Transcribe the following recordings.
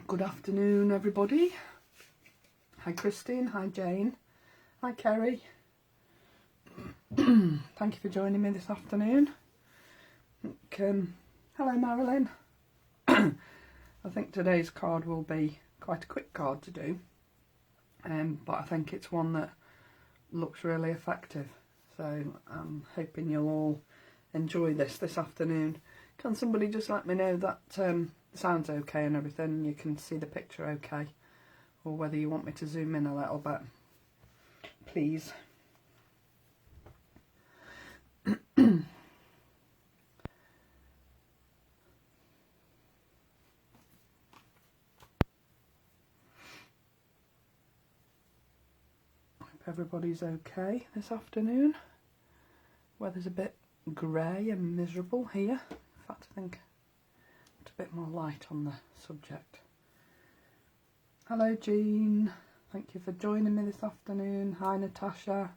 Good afternoon, everybody. Hi Christine, hi Jane, hi Kerry. Thank you for joining me this afternoon. Hello Marilyn. I think today's card will be quite a quick card to do, but I think it's one that looks really effective, so I'm hoping you'll all enjoy this afternoon. Can somebody just let me know that the sound's okay and everything, you can see the picture okay, or whether you want me to zoom in a little bit, please. Hope everybody's okay this afternoon. Weather's a bit grey and miserable here. In fact, I think it's a bit more light on the subject. Hello Jean, thank you for joining me this afternoon. Hi Natasha.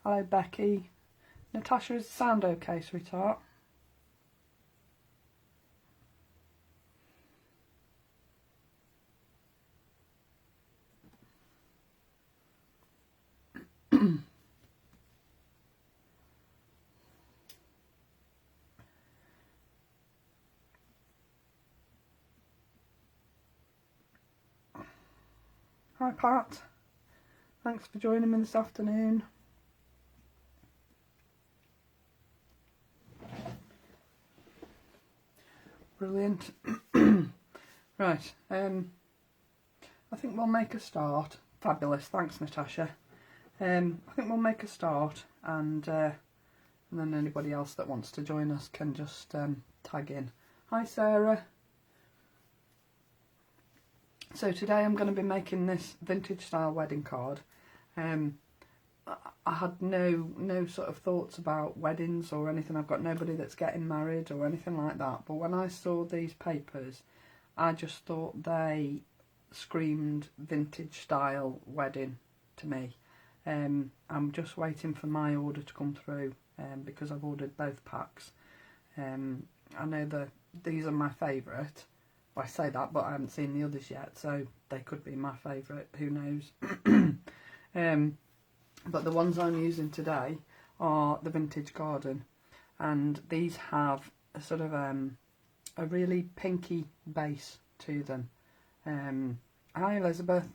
Hello Becky. Natasha, is the sound okay, sweetheart? Hi Pat, thanks for joining me this afternoon. Brilliant. Right, I think we'll make a start. Fabulous, thanks Natasha. I think we'll make a start, and then anybody else that wants to join us can just tag in. Hi Sarah. So today I'm going to be making this vintage style wedding card. I had no sort of thoughts about weddings or anything. I've got nobody that's getting married or anything like that. But when I saw these papers, I just thought they screamed vintage style wedding to me. I'm just waiting for my order to come through because I've ordered both packs. I know that these are my favourite. Well, I say that, but I haven't seen the others yet, so they could be my favourite, who knows. But the ones I'm using today are the Vintage Garden, and these have a sort of a really pinky base to them. Hi Elizabeth.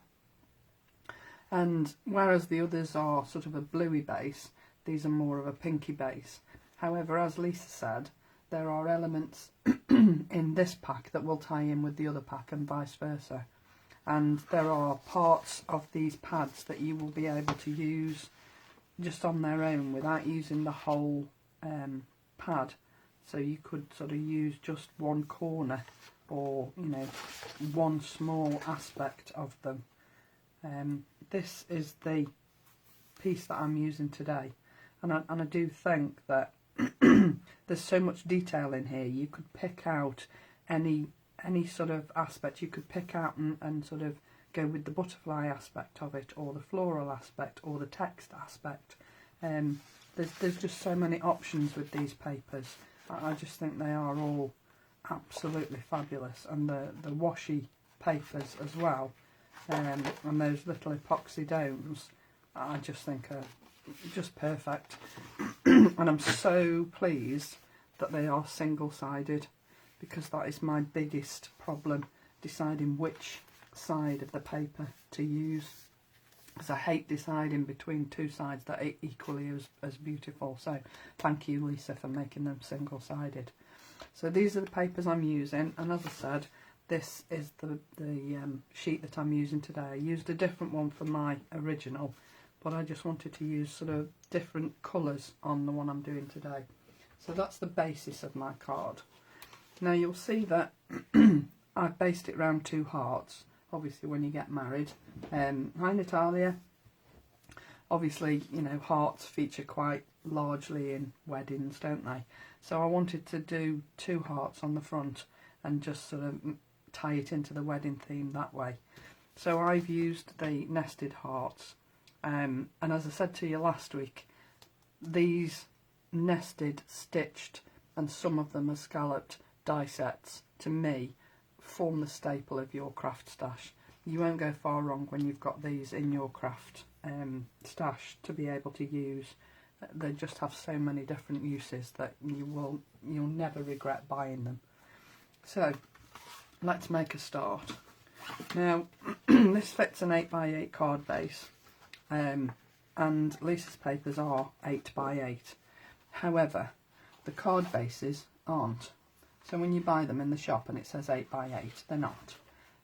And whereas the others are sort of a bluey base, these are more of a pinky base. However, as Lisa said, there are elements in this pack that will tie in with the other pack and vice versa. And there are parts of these pads that you will be able to use just on their own without using the whole pad. So you could sort of use just one corner, or you know, one small aspect of them. This is the piece that I'm using today, and I do think that there's so much detail in here. You could pick out any sort of aspect. You could pick out and sort of go with the butterfly aspect of it, or the floral aspect, or the text aspect. There's just so many options with these papers. I just think they are all absolutely fabulous, and the washi papers as well, and those little epoxy domes, I just think are just perfect. And I'm so pleased that they are single-sided, because that is my biggest problem, deciding which side of the paper to use, because I hate deciding between two sides that are equally as beautiful. So thank you Lisa for making them single-sided. So these are the papers I'm using, and as I said, this is the sheet that I'm using today. I used a different one for my original, but I just wanted to use sort of different colours on the one I'm doing today. So that's the basis of my card. Now you'll see that I've based it around 2 hearts, obviously when you get married. Hi Natalia. obviously, you know, hearts feature quite largely in weddings, don't they? So I wanted to do 2 hearts on the front and just sort of tie it into the wedding theme that way. So I've used the nested hearts, and as I said to you last week, these nested, stitched, and some of them are scalloped die sets, to me, form the staple of your craft stash. You won't go far wrong when you've got these in your craft stash to be able to use. They just have so many different uses that you'll never regret buying them. So let's make a start. Now this fits an 8x8 card base, and Lisa's papers are 8x8. However, the card bases aren't. So when you buy them in the shop and it says 8x8, they're not.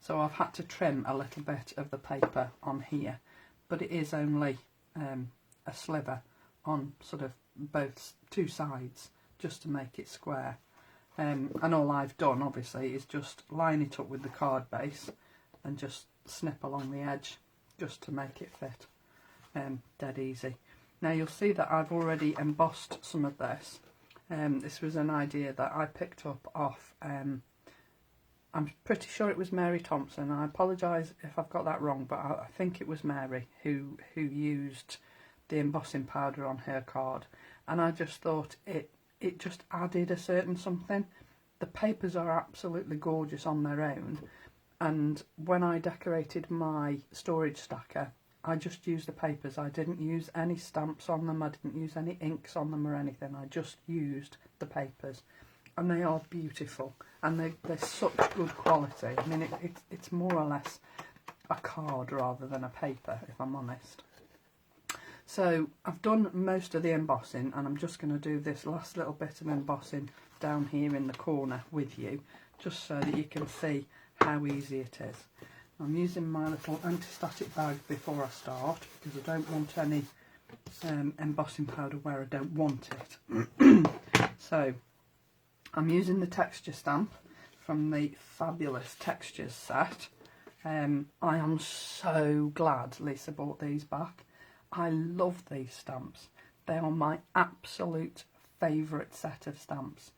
So I've had to trim a little bit of the paper on here, but it is only a sliver on sort of both 2 sides, just to make it square. And all I've done obviously is just line it up with the card base and just snip along the edge just to make it fit. Dead easy. Now you'll see that I've already embossed some of this. This was an idea that I picked up off, I'm pretty sure it was Mary Thompson. I apologise if I've got that wrong, but I think it was Mary who used the embossing powder on her card, and I just thought it just added a certain something. The papers are absolutely gorgeous on their own, and when I decorated my storage stacker, I just used the papers. I didn't use any stamps on them, I didn't use any inks on them or anything. I just used the papers, and they are beautiful, and they're such good quality. I mean, it's more or less a card rather than a paper, if I'm honest. So I've done most of the embossing, and I'm just going to do this last little bit of embossing down here in the corner with you, just so that you can see how easy it is. I'm using my little anti-static bag before I start, because I don't want any embossing powder where I don't want it. So I'm using the texture stamp from the Fabulous Textures set. I am so glad Lisa bought these back. I love these stamps. They are my absolute favourite set of stamps.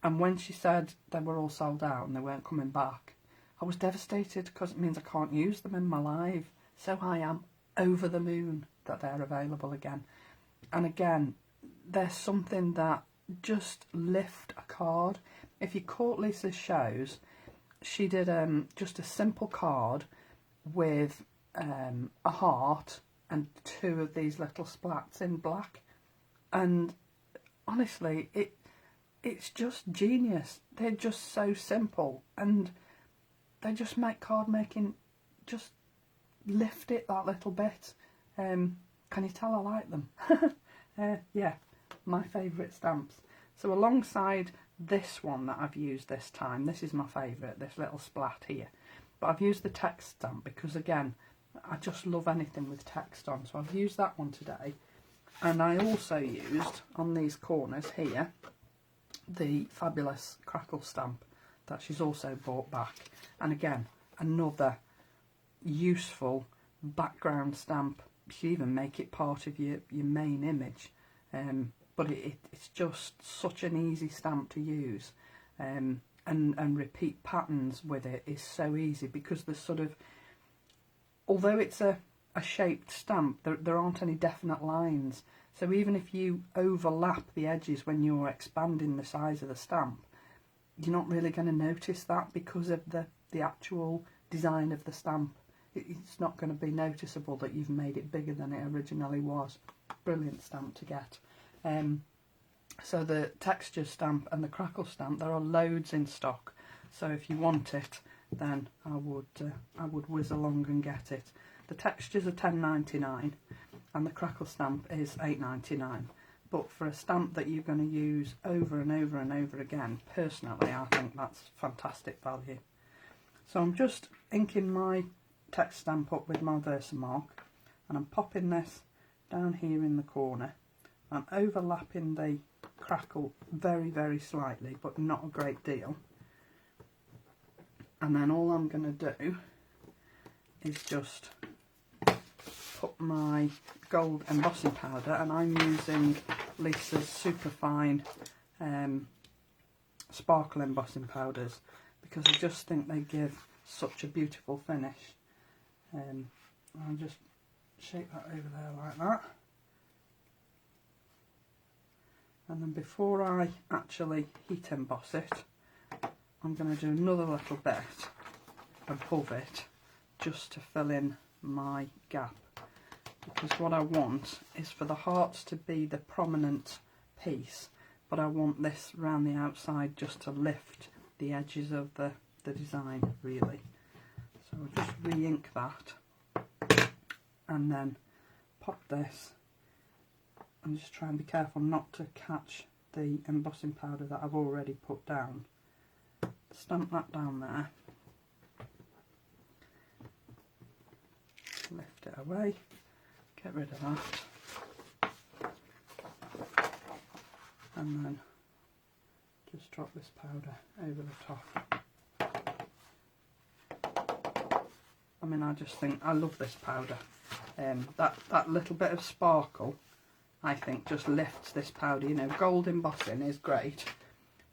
And when she said they were all sold out and they weren't coming back, I was devastated, because it means I can't use them in my live. So I am over the moon that they're available again. And again, they're something that just lift a card. If you caught Lisa's shows, she did just a simple card with a heart and 2 of these little splats in black. And honestly, it's just genius. They're just so simple, and they just make card making, just lift it that little bit. Can you tell I like them? Yeah, my favourite stamps. So alongside this one that I've used this time, this is my favourite, this little splat here. But I've used the text stamp because, again, I just love anything with text on. So I've used that one today. And I also used, on these corners here, the Fabulous Crackle stamp that she's also bought back. And again, another useful background stamp. You even make it part of your main image. But it's just such an easy stamp to use. And repeat patterns with it is so easy, because there's sort of, although it's a shaped stamp, there aren't any definite lines. So even if you overlap the edges when you're expanding the size of the stamp, you're not really going to notice that, because of the actual design of the stamp. It's not going to be noticeable that you've made it bigger than it originally was. Brilliant stamp to get. So the texture stamp and the crackle stamp, there are loads in stock. So if you want it, then I would whiz along and get it. The textures are £10.99 and the crackle stamp is £8.99. But for a stamp that you're going to use over and over and over again, personally, I think that's fantastic value. So I'm just inking my text stamp up with my Versamark, and I'm popping this down here in the corner. I'm overlapping the crackle very, very slightly, but not a great deal. And then all I'm going to do is just put my gold embossing powder, and I'm using Lisa's Superfine sparkle embossing powders because I just think they give such a beautiful finish. I'll just shape that over there like that. And then before I actually heat emboss it, I'm going to do another little bit above it just to fill in my gap, because what I want is for the hearts to be the prominent piece, but I want this around the outside just to lift the edges of the design really. So I'll just re-ink that and then pop this and just try and be careful not to catch the embossing powder that I've already put down. Stamp that down there, lift it away, get rid of that, and then just drop this powder over the top. I mean, I just think, I love this powder. That little bit of sparkle, I think, just lifts this powder. You know, gold embossing is great,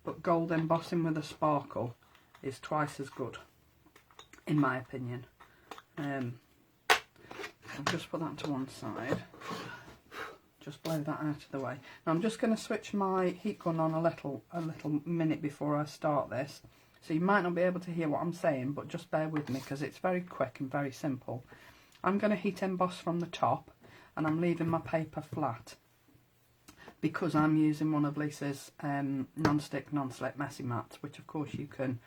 but gold embossing with a sparkle is twice as good, in my opinion. I'll just put that to one side. Just blow that out of the way. Now I'm just going to switch my heat gun on a little minute before I start this. So you might not be able to hear what I'm saying, but just bear with me because it's very quick and very simple. I'm going to heat emboss from the top, and I'm leaving my paper flat because I'm using one of Lisa's non-stick, non-slip messy mats, which of course you can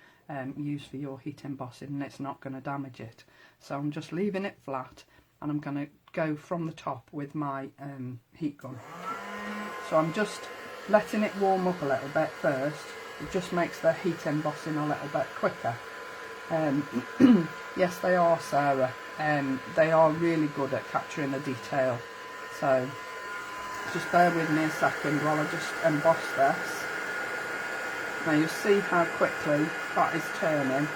use for your heat embossing, and it's not going to damage it. So I'm just leaving it flat, and I'm going to go from the top with my heat gun. So I'm just letting it warm up a little bit first. It just makes the heat embossing a little bit quicker. Yes, they are, Sarah. They are really good at capturing the detail. So just bear with me a second while I just emboss this. Now you see how quickly that is turning.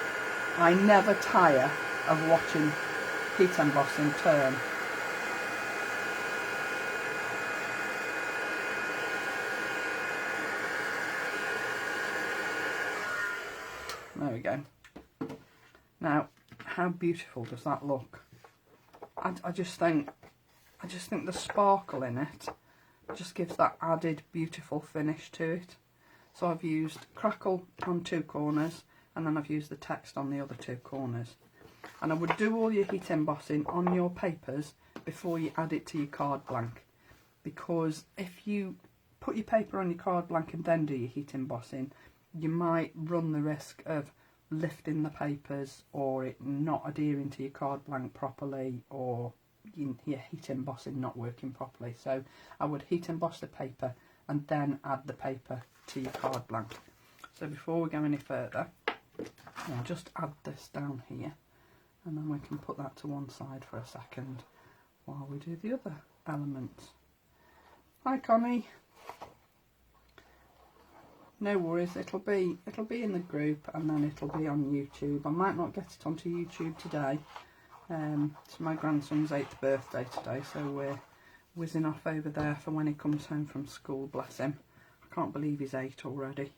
I never tire of watching heat embossing turn. There we go. Now, how beautiful does that look? I just think the sparkle in it just gives that added beautiful finish to it. So I've used crackle on two corners, and then I've used the text on the other two corners. And I would do all your heat embossing on your papers before you add it to your card blank, because if you put your paper on your card blank and then do your heat embossing, you might run the risk of lifting the papers, or it not adhering to your card blank properly, or your heat embossing not working properly. So I would heat emboss the paper and then add the paper to your card blank. So before we go any further, I'll just add this down here, and then we can put that to one side for a second while we do the other elements. Hi Connie. No worries, it'll be in the group, and then it'll be on YouTube. I might not get it onto YouTube today. It's my grandson's 8th birthday today, so we're whizzing off over there for when he comes home from school, bless him. I can't believe he's 8 already.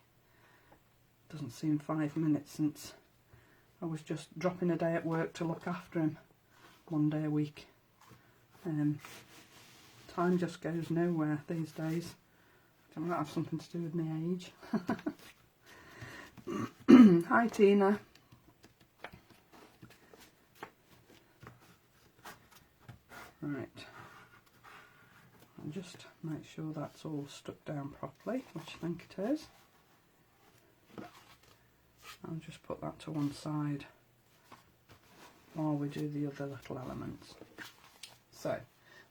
Doesn't seem 5 minutes since I was just dropping a day at work to look after him, 1 day a week. Time just goes nowhere these days. Can that have something to do with my age? Hi Tina. Right. I'll just make sure that's all stuck down properly, which I think it is. I'll just put that to one side while we do the other little elements. So,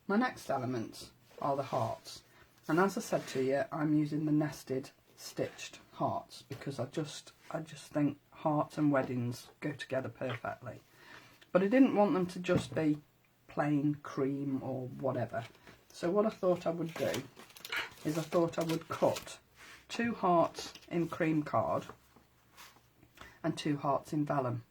my next elements are the hearts. And as I said to you, I'm using the nested stitched hearts because I just think hearts and weddings go together perfectly. But I didn't want them to just be plain cream or whatever. So what I thought I would do is I thought I would cut 2 hearts in cream card and 2 hearts in vellum.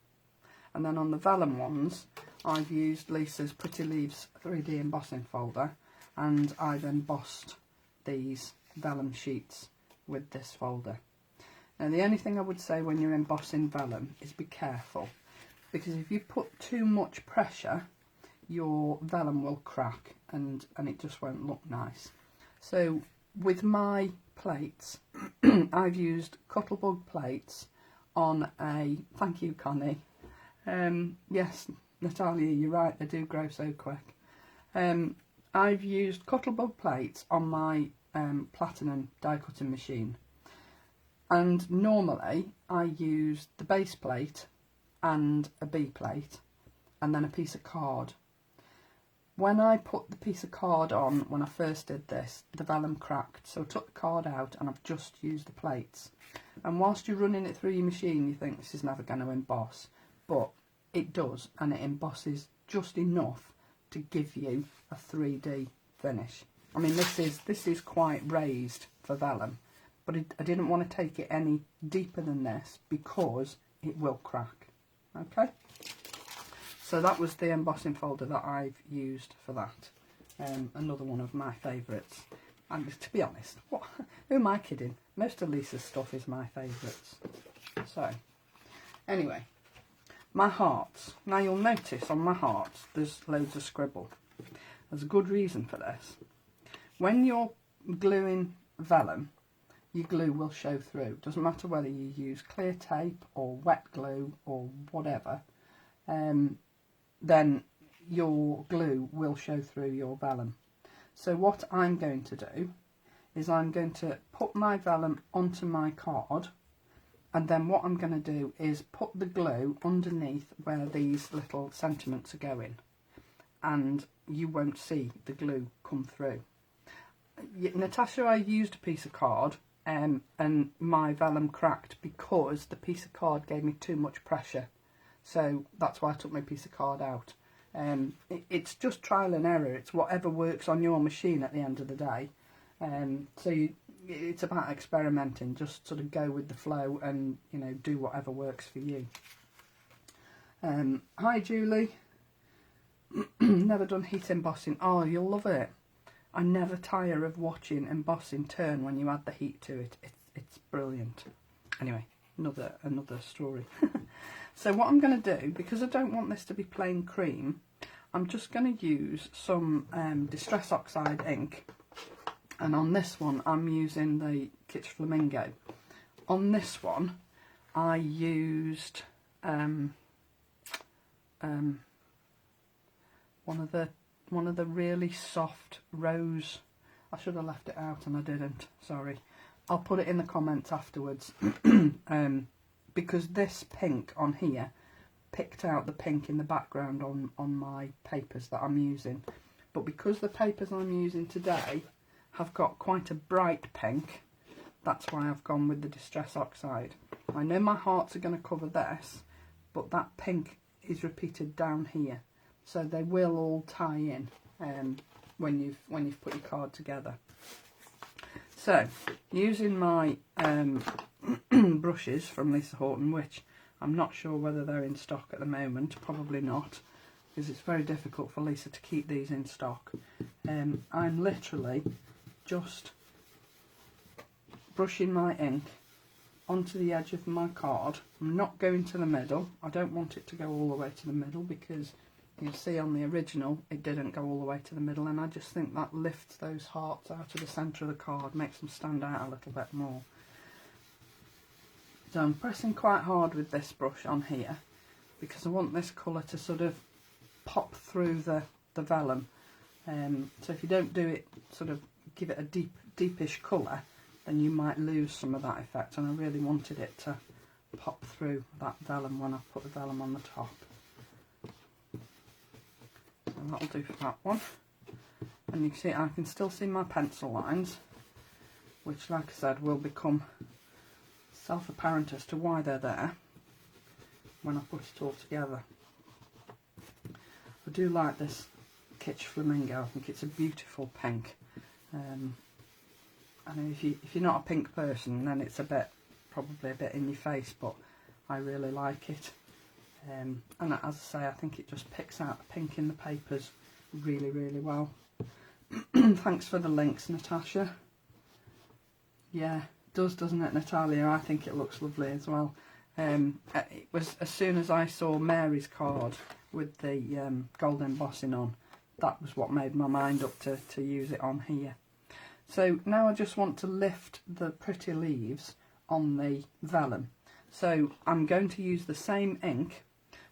And then on the vellum ones, I've used Lisa's Pretty Leaves 3D embossing folder, and I've embossed these vellum sheets with this folder. Now the only thing I would say when you're embossing vellum is be careful, because if you put too much pressure, your vellum will crack and it just won't look nice. So with my plates, I've used Cuttlebug plates on a, thank you Connie, yes Natalia, you're right, they do grow so quick. I've used Cuttlebug plates on my platinum die cutting machine, and normally I use the base plate and a B plate and then a piece of card. When I put the piece of card on, when I first did this, the vellum cracked, so I took the card out and I've just used the plates. And whilst you're running it through your machine, you think this is never going to emboss, but it does, and it embosses just enough to give you a 3D finish. I mean, this is quite raised for vellum, but I didn't want to take it any deeper than this because it will crack. Okay, so that was the embossing folder that I've used for that. Another one of my favourites. And to be honest, who am I kidding? Most of Lisa's stuff is my favourites. So, anyway, my hearts. Now you'll notice on my hearts there's loads of scribble. There's a good reason for this. When you're gluing vellum, your glue will show through. Doesn't matter whether you use clear tape or wet glue or whatever, then your glue will show through your vellum. So what I'm going to do is I'm going to put my vellum onto my card, and then what I'm going to do is put the glue underneath where these little sentiments are going, and you won't see the glue come through. Natasha, I used a piece of card and my vellum cracked because the piece of card gave me too much pressure, so that's why I took my piece of card out. It's just trial and error. It's whatever works on your machine at the end of the day. It's about experimenting. Just sort of go with the flow and, you know, do whatever works for you. Hi Julie. Never done heat embossing. Oh, you'll love it. I never tire of watching embossing turn when you add the heat to it. It's brilliant. Anyway, another story. So what I'm going to do, because I don't want this to be plain cream, I'm just going to use some Distress Oxide ink. And on this one, I'm using the Kitsch Flamingo. On this one, I used one of the really soft rose. I should have left it out and I didn't. Sorry. I'll put it in the comments afterwards. Because this pink on here picked out the pink in the background on my papers that I'm using. But because the papers I'm using today have got quite a bright pink, that's why I've gone with the Distress Oxide. I know my hearts are going to cover this, but that pink is repeated down here, so they will all tie in when you've put your card together. So using my brushes from Lisa Horton, which I'm not sure whether they're in stock at the moment, probably not, because it's very difficult for Lisa to keep these in stock. I'm literally just brushing my ink onto the edge of my card. I'm not going to the middle. I don't want it to go all the way to the middle, because you'll see on the original it didn't go all the way to the middle, and I just think that lifts those hearts out of the centre of the card, makes them stand out a little bit more. So I'm pressing quite hard with this brush on here because I want this colour to sort of pop through the vellum. So if you don't do it, sort of give it a deepish colour, then you might lose some of that effect, and I really wanted it to pop through that vellum when I put the vellum on the top. So that'll do for that one. And you can see I can still see my pencil lines, which, like I said, will become self-apparent as to why they're there when I put it all together. I do like this Kitsch Flamingo. I think it's a beautiful pink. And if you're not a pink person, then it's probably a bit in your face, but I really like it. And as I say, I think it just picks out the pink in the papers really, really well. Thanks for the links, Natasha. Yeah, it does, doesn't it, Natalia? I think it looks lovely as well. It was as soon as I saw Mary's card with the gold embossing on, that was what made my mind up to use it on here. So now I just want to lift the pretty leaves on the vellum. So I'm going to use the same ink,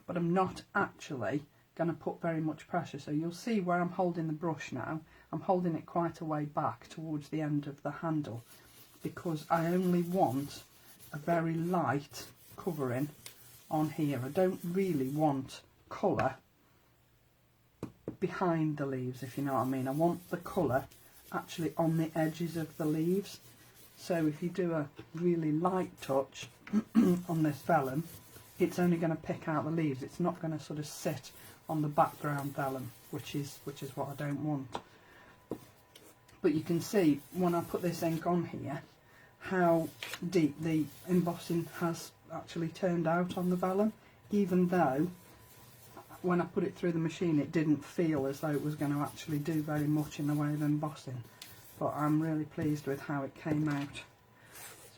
but I'm not actually going to put very much pressure. So you'll see where I'm holding the brush now, I'm holding it quite a way back towards the end of the handle, because I only want a very light covering on here. I don't really want colour behind the leaves, if you know what I mean. I want the colour actually on the edges of the leaves. So if you do a really light touch on this vellum, it's only going to pick out the leaves. It's not going to sort of sit on the background vellum, which is what I don't want. But you can see when I put this ink on here how deep the embossing has actually turned out on the vellum, even though when I put it through the machine it didn't feel as though it was going to actually do very much in the way of embossing. But I'm really pleased with how it came out.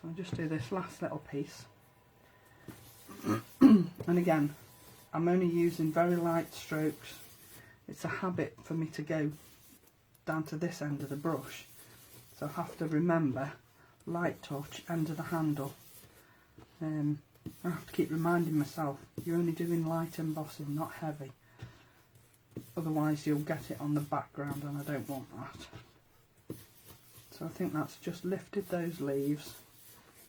So I'll just do this last little piece. And again, I'm only using very light strokes. It's a habit for me to go down to this end of the brush, so I have to remember light touch, end of the handle. I have to keep reminding myself, you're only doing light embossing, not heavy, otherwise you'll get it on the background and I don't want that. So I think that's just lifted those leaves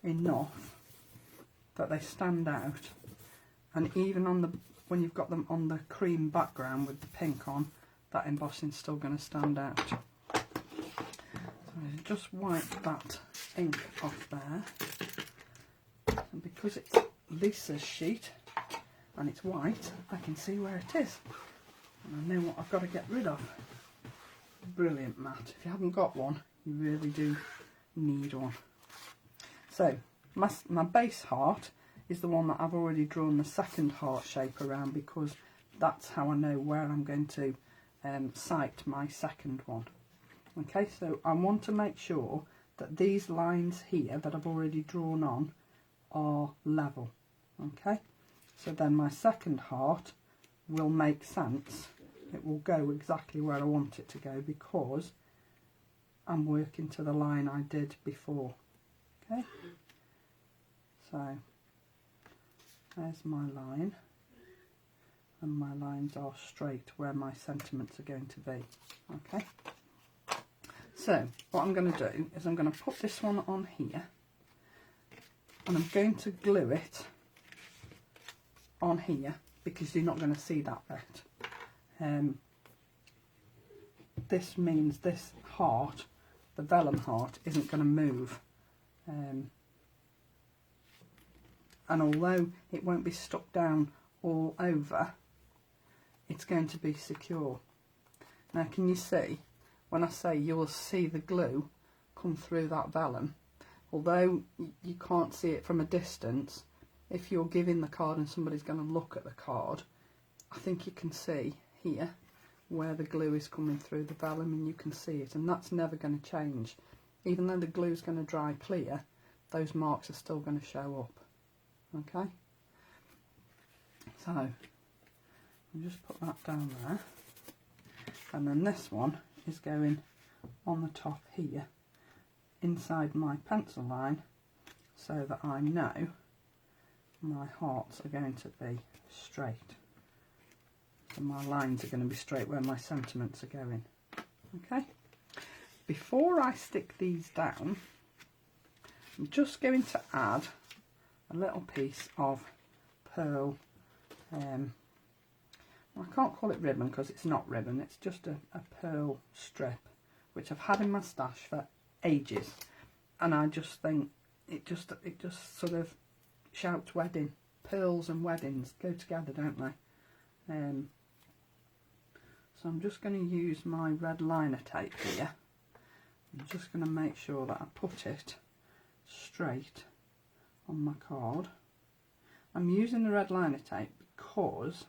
enough that they stand out, and even on the when you've got them on the cream background with the pink on, that embossing's still going to stand out. So I just wipe that ink off there, and because it's Lisa's sheet and it's white, I can see where it is and I know what I've got to get rid of. Brilliant mat. If you haven't got one, you really do need one. So my base heart is the one that I've already drawn the second heart shape around, because that's how I know where I'm going to sight my second one. Okay, so I want to make sure that these lines here that I've already drawn on are level. Okay, so then my second heart will make sense. It will go exactly where I want it to go because I'm working to the line I did before. Okay, so there's my line, and my lines are straight where my sentiments are going to be. Okay, so what I'm going to do is I'm going to put this one on here, and I'm going to glue it on here because you're not going to see that bit. This means this heart, the vellum heart, isn't going to move. And although it won't be stuck down all over, it's going to be secure. Now can you see, when I say you'll see the glue come through that vellum, although you can't see it from a distance, if you're giving the card and somebody's going to look at the card, I think you can see here where the glue is coming through the vellum, and you can see it, and that's never going to change. Even though the glue is going to dry clear, those marks are still going to show up. Okay, so I'll just put that down there, and then this one is going on the top here inside my pencil line, so that I know my hearts are going to be straight, and my lines are going to be straight where my sentiments are going. Okay, before I stick these down, I'm just going to add a little piece of pearl, I can't call it ribbon because it's not ribbon, it's just a pearl strip which I've had in my stash for ages, and I just think it just sort of shouts wedding. Pearls and weddings go together, don't they? So I'm just going to use my red liner tape here. I'm just going to make sure that I put it straight on my card. I'm using the red liner tape because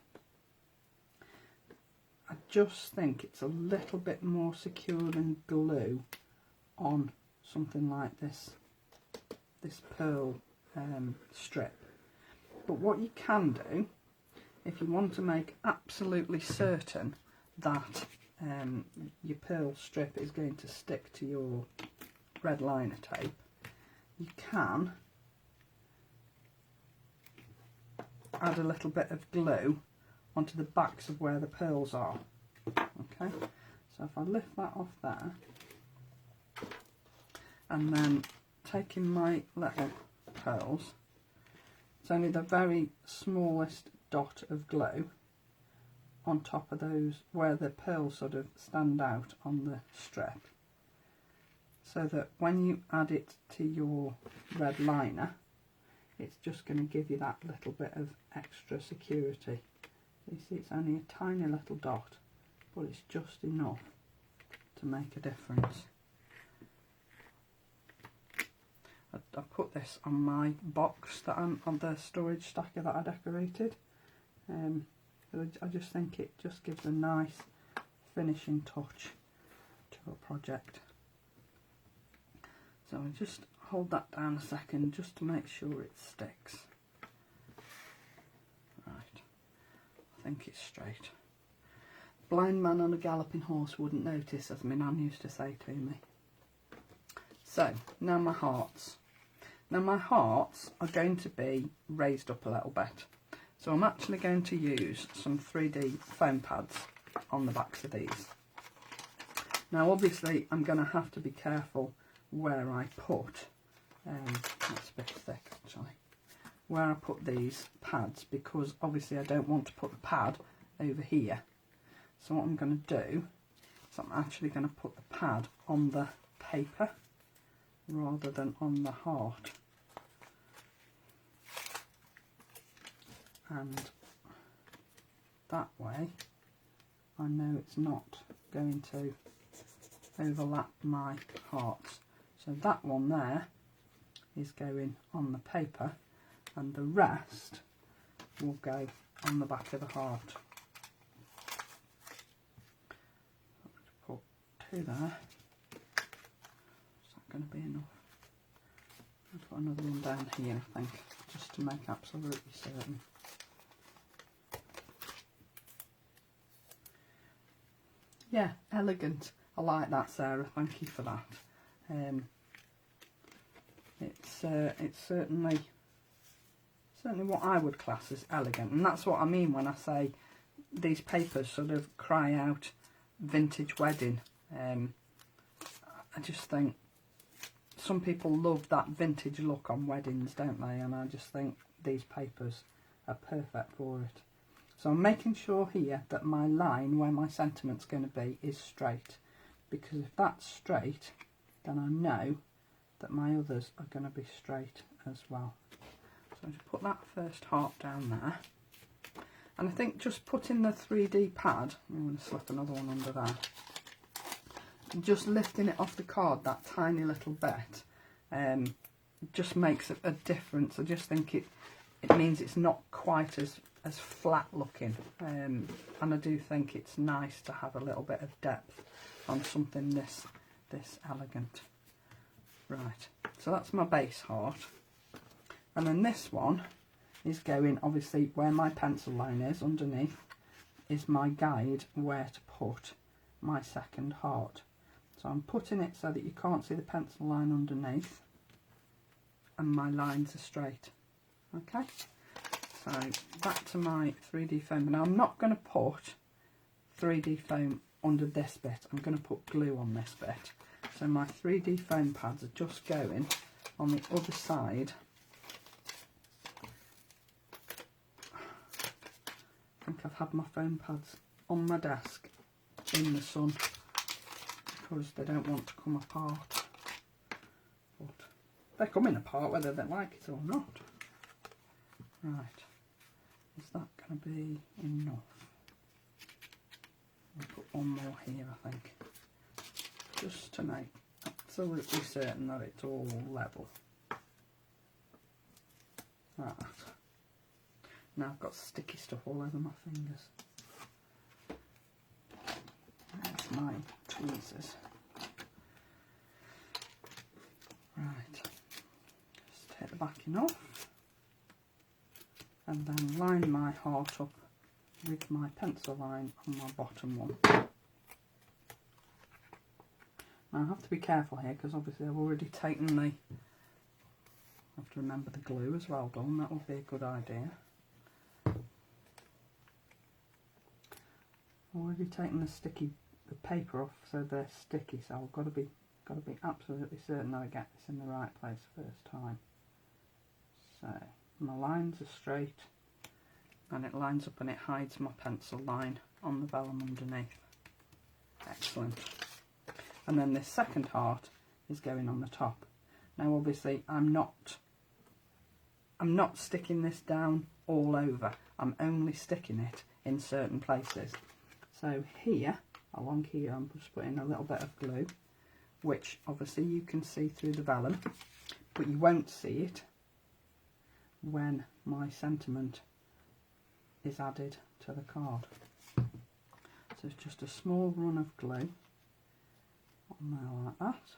I just think it's a little bit more secure than glue on something like this pearl strip. But what you can do, if you want to make absolutely certain that your pearl strip is going to stick to your red liner tape, you can add a little bit of glue onto the backs of where the pearls are. Okay, so if I lift that off there, and then taking my little pearls, it's only the very smallest dot of glue on top of those where the pearls sort of stand out on the strip, so that when you add it to your red liner, it's just going to give you that little bit of extra security. You see, it's only a tiny little dot, but it's just enough to make a difference. I put this on my box that I'm on, the storage stacker that I decorated. I just think it just gives a nice finishing touch to a project. So I just hold that down a second just to make sure it sticks. Right, I think it's straight. Blind man on a galloping horse wouldn't notice, as my nan used to say to me. So now my hearts. Now my hearts are going to be raised up a little bit. So I'm actually going to use some 3D foam pads on the backs of these. Now obviously I'm going to have to be careful where I put, that's a bit thick actually, where I put these pads, because obviously I don't want to put the pad over here. So what I'm going to do is I'm actually going to put the pad on the paper rather than on the heart. And that way I know it's not going to overlap my hearts. So that one there is going on the paper, and the rest will go on the back of the heart. Put two there. Is that going to be enough? I'll put another one down here, I think, just to make absolutely certain. Yeah, elegant. I like that, Sarah. Thank you for that. It's certainly what I would class as elegant, and that's what I mean when I say these papers sort of cry out vintage wedding. I just think some people love that vintage look on weddings, don't they? And I just think these papers are perfect for it. So I'm making sure here that my line where my sentiment's going to be is straight, because if that's straight, then I know that my others are going to be straight as well. So I'll just put that first heart down there. And I think just putting the 3D pad, I'm going to slip another one under there, just lifting it off the card that tiny little bit, just makes a difference. I just think it means it's not quite as flat looking, and I do think it's nice to have a little bit of depth on something this elegant. Right, so that's my base heart, and then this one is going, obviously where my pencil line is underneath is my guide where to put my second heart. So I'm putting it so that you can't see the pencil line underneath, and my lines are straight. Okay, so back to my 3D foam. Now I'm not going to put 3D foam under this bit, I'm going to put glue on this bit. So my 3D foam pads are just going on the other side. I think I've had my foam pads on my desk in the sun because they don't want to come apart. But they're coming apart whether they like it or not. Right, is that going to be enough? I'll put one more here, I think, just to make absolutely certain that it's all level. Right. Now I've got sticky stuff all over my fingers. There's my tweezers. Right, just take the backing off and then line my heart up with my pencil line on my bottom one. Now I have to be careful here because obviously I've already taken the, I have to remember the glue as well, Dawn, that would be a good idea. I've already taken the paper off so they're sticky, so I've got to be absolutely certain that I get this in the right place first time. So my lines are straight and it lines up and it hides my pencil line on the vellum underneath. Excellent. And then this second heart is going on the top. Now obviously I'm not sticking this down all over. I'm only sticking it in certain places. So here, along here, I'm just putting a little bit of glue, which obviously you can see through the vellum, but you won't see it when my sentiment is added to the card. So it's just a small run of glue on there like that,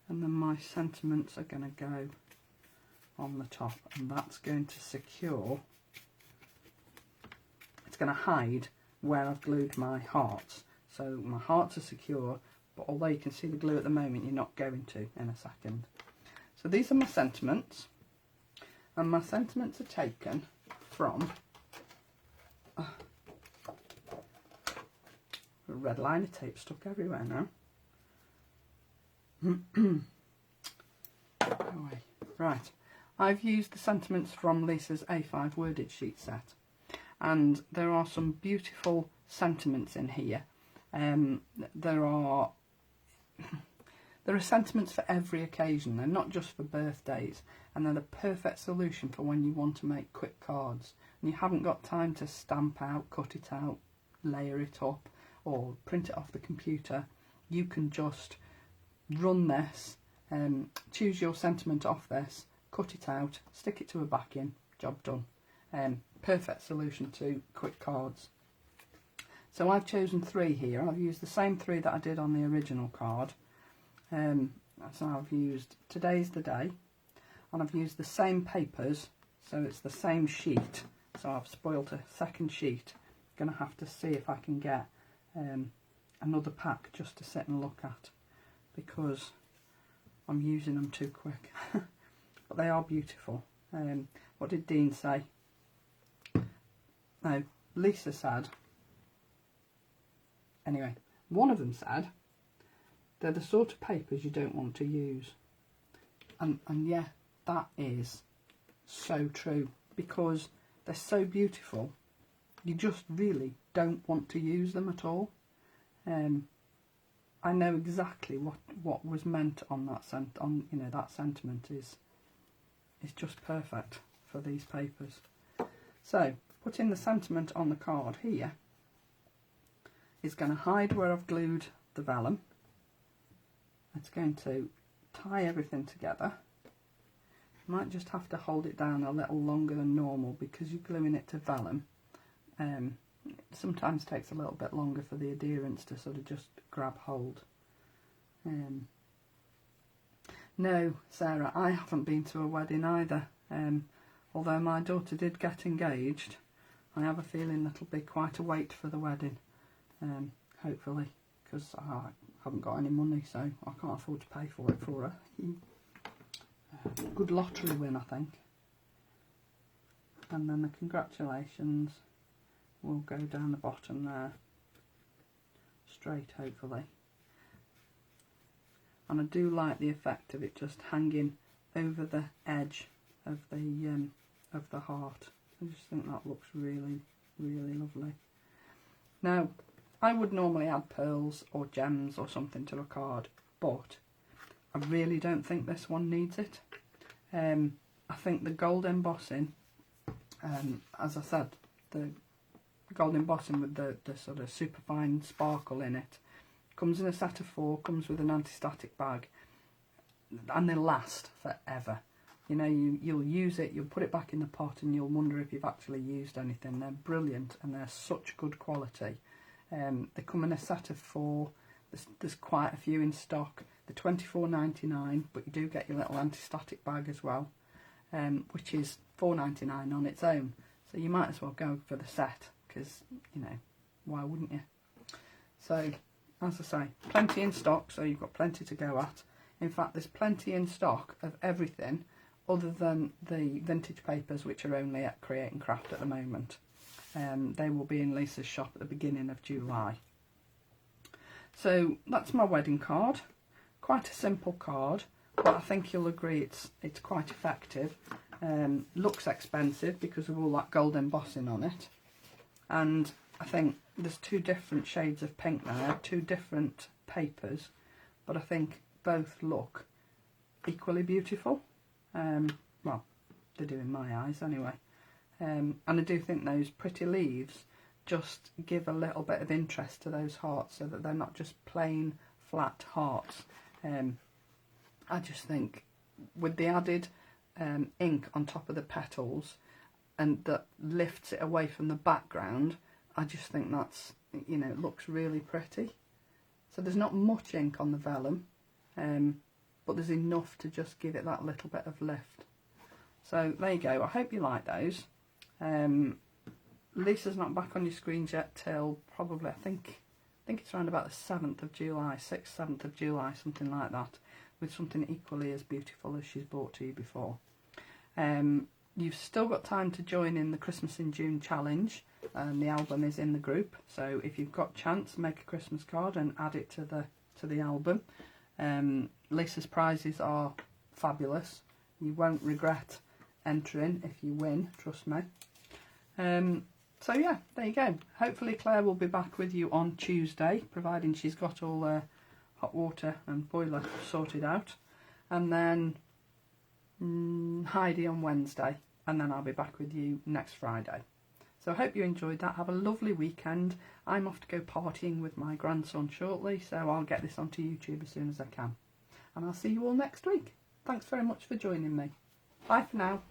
and then my sentiments are going to go on the top, and that's going to secure, it's going to hide where I've glued my hearts. So my hearts are secure, but although you can see the glue at the moment, you're not going to in a second. So these are my sentiments, and my sentiments are taken from red liner tape stuck everywhere now. Right, I've used the sentiments from Lisa's A5 wordage sheet set, and there are some beautiful sentiments in here. There are sentiments for every occasion. They're not just for birthdays, and they're the perfect solution for when you want to make quick cards and you haven't got time to stamp out, cut it out, layer it up or print it off the computer. You can just run this, choose your sentiment off this, cut it out, stick it to a backing, job done. Perfect solution to quick cards. So I've chosen 3 here. I've used the same 3 that I did on the original card. So I've used Today's the Day, and I've used the same papers, so it's the same sheet. So I've spoilt a second sheet. Going to have to see if I can get another pack just to sit and look at, because I'm using them too quick. But they are beautiful. What did Dean say? No, Lisa said, anyway, one of them said, they're the sort of papers you don't want to use. And yeah, that is so true, because they're so beautiful, you just really don't want to use them at all. I know exactly what was meant on that that sentiment is just perfect for these papers. So putting the sentiment on the card here is going to hide where I've glued the vellum. It's going to tie everything together. You might just have to hold it down a little longer than normal because you're gluing it to vellum. It sometimes takes a little bit longer for the adherents to sort of just grab hold. No, Sarah, I haven't been to a wedding either. Although my daughter did get engaged, I have a feeling it'll be quite a wait for the wedding. Hopefully, because I haven't got any money, so I can't afford to pay for it for her. Good lottery win, I think. And then the congratulations will go down the bottom there, straight hopefully. And I do like the effect of it just hanging over the edge of the heart. I just think that looks really, really lovely. Now, I would normally add pearls or gems or something to a card, but I really don't think this one needs it. I think the gold embossing, as I said, the gold embossing with the sort of superfine sparkle in it, comes in a set of 4, comes with an anti-static bag, and they last forever. You know, you'll use it, you'll put it back in the pot, and you'll wonder if you've actually used anything. They're brilliant, and they're such good quality. They come in a set of 4. There's quite a few in stock. They're £24.99, but you do get your little anti-static bag as well, which is £4.99 on its own. So you might as well go for the set, because, you know, why wouldn't you? So, as I say, plenty in stock, so you've got plenty to go at. In fact, there's plenty in stock of everything other than the vintage papers, which are only at Create and Craft at the moment. They will be in Lisa's shop at the beginning of July. So that's my wedding card. Quite a simple card, but I think you'll agree it's quite effective. Looks expensive because of all that gold embossing on it. And I think there's 2 different shades of pink there, 2 different papers, but I think both look equally beautiful. Well, they do in my eyes anyway. And I do think those pretty leaves just give a little bit of interest to those hearts, so that they're not just plain flat hearts. I just think with the added ink on top of the petals, and that lifts it away from the background, I just think that's, you know, it looks really pretty. So there's not much ink on the vellum, but there's enough to just give it that little bit of lift. So there you go. I hope you like those. Lisa's not back on your screens yet till probably, I think it's around about the 7th of July, 6th, 7th of July, something like that, with something equally as beautiful as she's brought to you before. You've still got time to join in the Christmas in June challenge, and the album is in the group. So if you've got chance, make a Christmas card and add it to the album. Lisa's prizes are fabulous. You won't regret entering if you win, trust me. So yeah, there you go. Hopefully Claire will be back with you on Tuesday, providing she's got all the hot water and boiler sorted out. And then Heidi on Wednesday, and then I'll be back with you next Friday. So I hope you enjoyed that. Have a lovely weekend. I'm off to go partying with my grandson shortly, so I'll get this onto YouTube as soon as I can. And I'll see you all next week. Thanks very much for joining me. Bye for now.